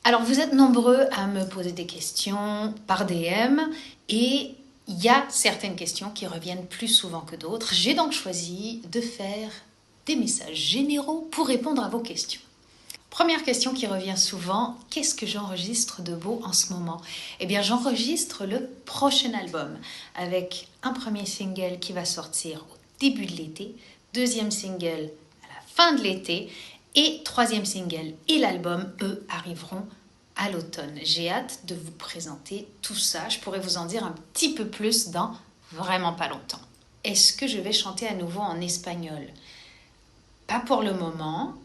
Alors, vous êtes nombreux à me poser des questions par DM et il y a certaines questions qui reviennent plus souvent que d'autres. J'ai donc choisi de faire des messages généraux pour répondre à vos questions. Première question qui revient souvent, qu'est-ce que j'enregistre de beau en ce moment? Eh bien, j'enregistre le prochain album avec un premier single qui va sortir au début de l'été, deuxième single à la fin de l'été et troisième single et l'album, eux, arriveront à l'automne. J'ai hâte de vous présenter tout ça. Je pourrais vous en dire un petit peu plus dans vraiment pas longtemps. Est-ce que je vais chanter à nouveau en espagnol? Pas pour le moment.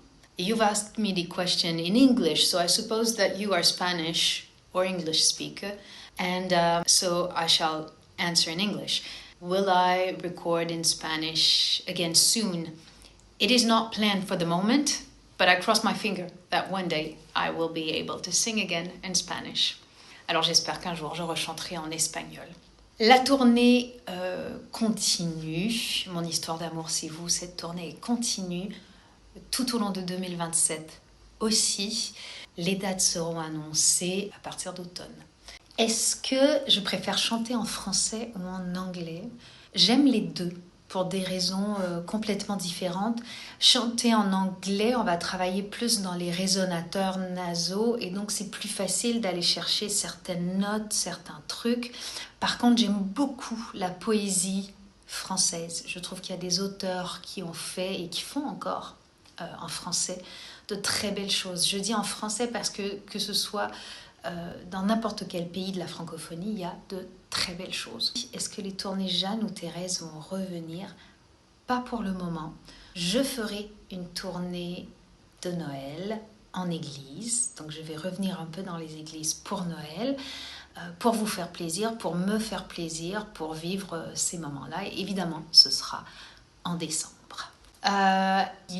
You've asked me the question in English, so I suppose that you are Spanish or English speaker, and so I shall answer in English. Will I record in Spanish again soon? It is not planned for the moment, but I cross my finger that one day I will be able to sing again in Spanish. Alors j'espère qu'un jour je rechanterai en espagnol. La tournée continue. Mon histoire d'amour, c'est vous. Cette tournée continue tout au long de 2027 aussi. Les dates seront annoncées à partir d'automne. Est-ce que je préfère chanter en français ou en anglais? J'aime les deux pour des raisons complètement différentes. Chanter en anglais, on va travailler plus dans les résonateurs nasaux et donc c'est plus facile d'aller chercher certaines notes, certains trucs. Par contre, j'aime beaucoup la poésie française. Je trouve qu'il y a des auteurs qui ont fait et qui font encore en français de très belles choses. Je dis en français parce que ce soit dans n'importe quel pays de la francophonie, il y a de très belles choses. Est-ce que les tournées Jeanne ou Thérèse vont revenir? Pas pour le moment. Je ferai une tournée de Noël en église. Donc je vais revenir un peu dans les églises pour Noël, pour vous faire plaisir, pour me faire plaisir, pour vivre ces moments-là. Et évidemment, ce sera en décembre.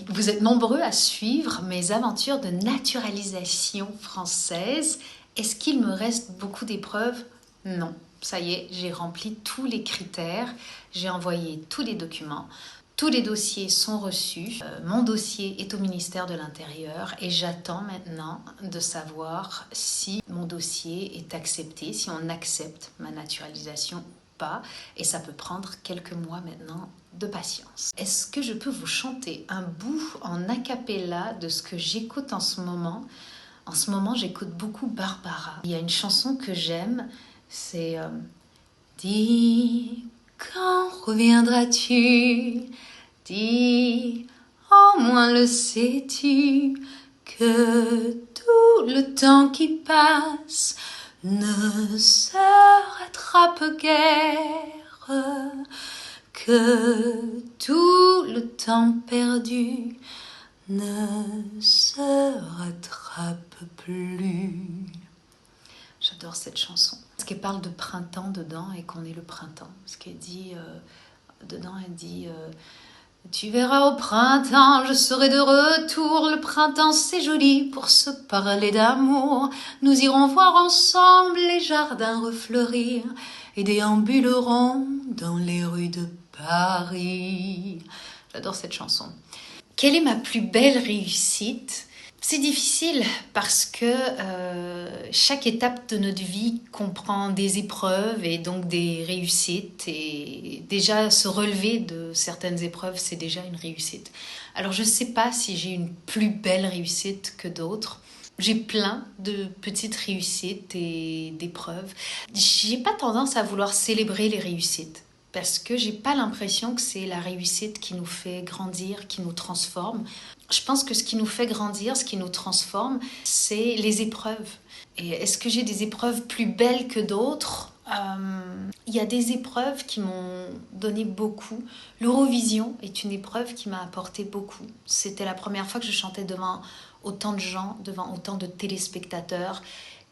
Vous êtes nombreux à suivre mes aventures de naturalisation française. Est-ce qu'il me reste beaucoup d'épreuves? Non, ça y est, j'ai rempli tous les critères, j'ai envoyé tous les documents, tous les dossiers sont reçus. Mon dossier est au ministère de l'Intérieur et j'attends maintenant de savoir si mon dossier est accepté, si on accepte ma naturalisation ou pas. Et ça peut prendre quelques mois maintenant de patience. Est-ce que je peux vous chanter un bout en a cappella de ce que j'écoute en ce moment? En ce moment, j'écoute beaucoup Barbara. Il y a une chanson que j'aime, c'est Dis, quand reviendras-tu? Dis, au moins le sais-tu, que tout le temps qui passe ne se rattrape guère, que tout le temps perdu ne se rattrape plus. J'adore cette chanson. Parce qu'elle parle de printemps dedans et qu'on est le printemps. Parce qu'elle dit, dedans elle dit, tu verras au printemps, je serai de retour. Le printemps c'est joli pour se parler d'amour. Nous irons voir ensemble les jardins refleurir et déambulerons dans les rues de Paris. J'adore cette chanson. Quelle est ma plus belle réussite? C'est difficile parce que chaque étape de notre vie comprend des épreuves et donc des réussites. Et déjà, se relever de certaines épreuves, c'est déjà une réussite. Alors, je ne sais pas si j'ai une plus belle réussite que d'autres. J'ai plein de petites réussites et d'épreuves. J'ai pas tendance à vouloir célébrer les réussites. Parce que j'ai pas l'impression que c'est la réussite qui nous fait grandir, qui nous transforme. Je pense que ce qui nous fait grandir, ce qui nous transforme, c'est les épreuves. Et est-ce que j'ai des épreuves plus belles que d'autres? Il y a des épreuves qui m'ont donné beaucoup. L'Eurovision est une épreuve qui m'a apporté beaucoup. C'était la première fois que je chantais devant autant de gens, devant autant de téléspectateurs,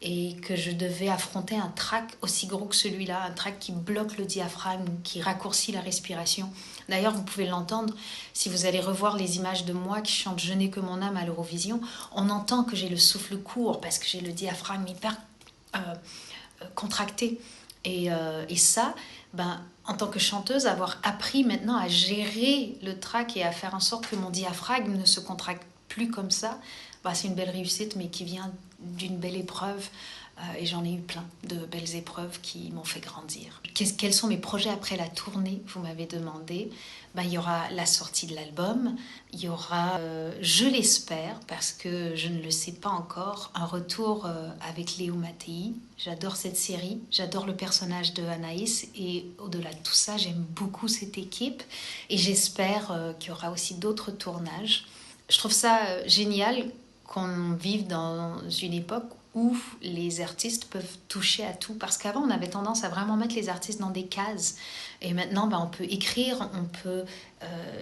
et que je devais affronter un trac aussi gros que celui-là, un trac qui bloque le diaphragme, qui raccourcit la respiration. D'ailleurs, vous pouvez l'entendre, si vous allez revoir les images de moi qui chante « Je n'ai que mon âme » à l'Eurovision, on entend que j'ai le souffle court parce que j'ai le diaphragme hyper contracté. Et ça, en tant que chanteuse, avoir appris maintenant à gérer le trac et à faire en sorte que mon diaphragme ne se contracte plus comme ça, c'est une belle réussite, mais qui vient d'une belle épreuve. Et j'en ai eu plein de belles épreuves qui m'ont fait grandir. Quels sont mes projets après la tournée, vous m'avez demandé. Il y aura la sortie de l'album, il y aura, je l'espère, parce que je ne le sais pas encore, un retour avec Léo Mattei. J'adore cette série, j'adore le personnage de Anaïs et au-delà de tout ça, j'aime beaucoup cette équipe et j'espère qu'il y aura aussi d'autres tournages. Je trouve ça génial qu'on vive dans une époque où les artistes peuvent toucher à tout. Parce qu'avant, on avait tendance à vraiment mettre les artistes dans des cases. Et maintenant, on peut écrire, on peut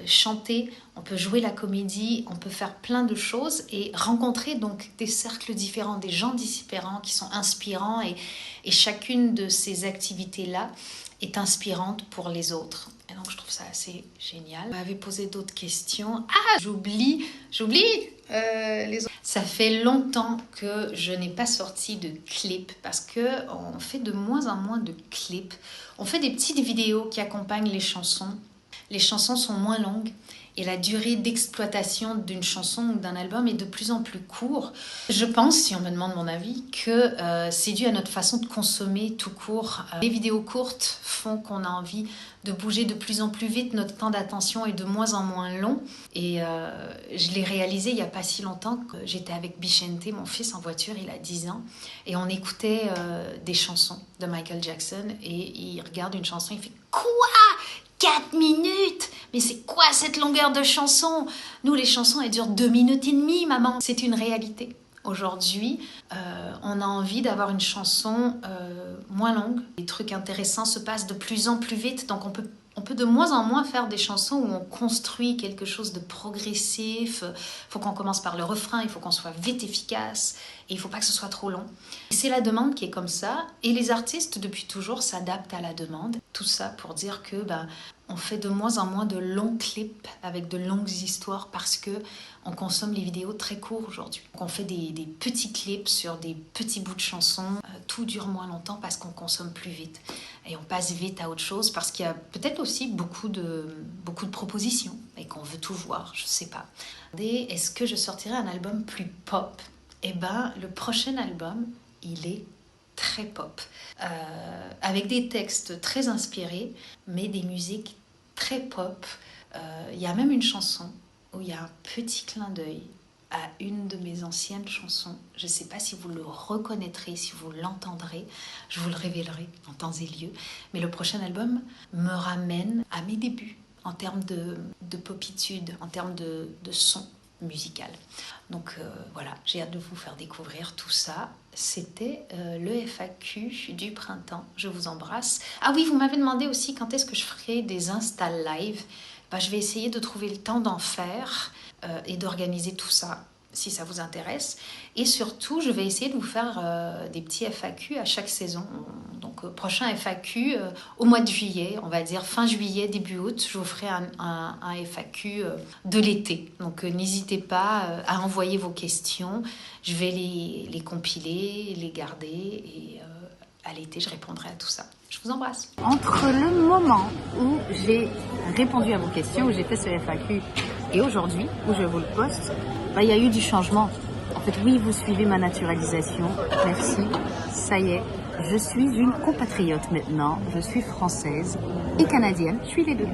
chanter, on peut jouer la comédie, on peut faire plein de choses et rencontrer donc des cercles différents, des gens différents qui sont inspirants. Et chacune de ces activités-là est inspirante pour les autres. Et donc, je trouve ça assez génial. Vous m'avez posé d'autres questions. Ah, j'oublie les autres. Ça fait longtemps que je n'ai pas sorti de clips parce qu'on fait de moins en moins de clips. On fait des petites vidéos qui accompagnent les chansons. Les chansons sont moins longues et la durée d'exploitation d'une chanson ou d'un album est de plus en plus court. Je pense, si on me demande mon avis, que c'est dû à notre façon de consommer tout court. Les vidéos courtes font qu'on a envie de bouger de plus en plus vite, notre temps d'attention est de moins en moins long. Et je l'ai réalisé il n'y a pas si longtemps que j'étais avec Bichente, mon fils, en voiture, il a 10 ans, et on écoutait des chansons de Michael Jackson, et il regarde une chanson, il fait « Quoi ? 4 minutes ? Mais c'est quoi cette longueur de chanson ? Nous, les chansons, elles durent 2 minutes et demie, maman. » C'est une réalité. Aujourd'hui, on a envie d'avoir une chanson moins longue. Les trucs intéressants se passent de plus en plus vite, donc on peut de moins en moins faire des chansons où on construit quelque chose de progressif. Il faut qu'on commence par le refrain, il faut qu'on soit vite efficace et il ne faut pas que ce soit trop long. C'est la demande qui est comme ça et les artistes depuis toujours s'adaptent à la demande. Tout ça pour dire que on fait de moins en moins de longs clips avec de longues histoires parce que on consomme les vidéos très courtes aujourd'hui. On fait des petits clips sur des petits bouts de chansons. Tout dure moins longtemps parce qu'on consomme plus vite. Et on passe vite à autre chose parce qu'il y a peut-être aussi beaucoup de propositions et qu'on veut tout voir, je ne sais pas. Est-ce que je sortirai un album plus pop ? Le prochain album, il est très pop. Avec des textes très inspirés, mais des musiques très pop. Il y a même une chanson où il y a un petit clin d'œil à une de mes anciennes chansons. Je ne sais pas si vous le reconnaîtrez, si vous l'entendrez. Je vous le révélerai en temps et lieu. Mais le prochain album me ramène à mes débuts en termes de popitude, en termes de son musical. Donc voilà, j'ai hâte de vous faire découvrir tout ça. C'était le FAQ du printemps. Je vous embrasse. Ah oui, vous m'avez demandé aussi quand est-ce que je ferai des Insta Live. Je vais essayer de trouver le temps d'en faire et d'organiser tout ça, si ça vous intéresse. Et surtout, je vais essayer de vous faire des petits FAQ à chaque saison. Donc, prochain FAQ au mois de juillet, on va dire fin juillet, début août, je vous ferai un FAQ de l'été. Donc, n'hésitez pas à envoyer vos questions. Je vais les compiler, les garder et à l'été, je répondrai à tout ça. Je vous embrasse. Entre le moment où j'ai répondu à vos questions, où j'ai fait ce FAQ, et aujourd'hui, où je vous le poste, il y a eu du changement. En fait, oui, vous suivez ma naturalisation. Merci. Ça y est, je suis une compatriote maintenant. Je suis française et canadienne. Je suis les deux.